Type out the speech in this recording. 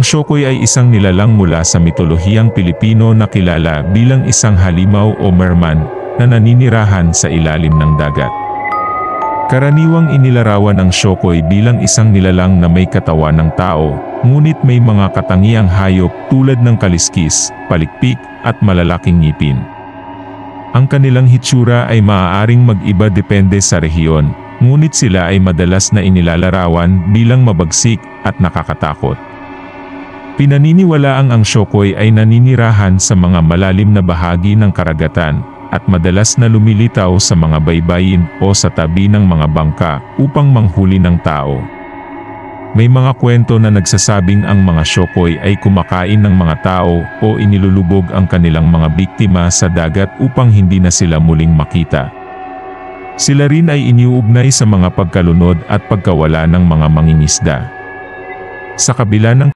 Ang Shokoy ay isang nilalang mula sa mitolohiyang Pilipino na kilala bilang isang halimaw o merman na naninirahan sa ilalim ng dagat. Karaniwang inilarawan ang Shokoy bilang isang nilalang na may katawan ng tao, ngunit may mga katangiang hayop tulad ng kaliskis, palikpik, at malalaking ngipin. Ang kanilang hitsura ay maaaring mag-iba depende sa rehiyon, ngunit sila ay madalas na inilalarawan bilang mabagsik at nakakatakot. Pinaniniwalaang ang Shokoy ay naninirahan sa mga malalim na bahagi ng karagatan, at madalas na lumilitaw sa mga baybayin o sa tabi ng mga bangka upang manghuli ng tao. May mga kwento na nagsasabing ang mga Shokoy ay kumakain ng mga tao o inilulubog ang kanilang mga biktima sa dagat upang hindi na sila muling makita. Sila rin ay iniuugnay sa mga pagkalunod at pagkawala ng mga mangingisda. Sa kabila ng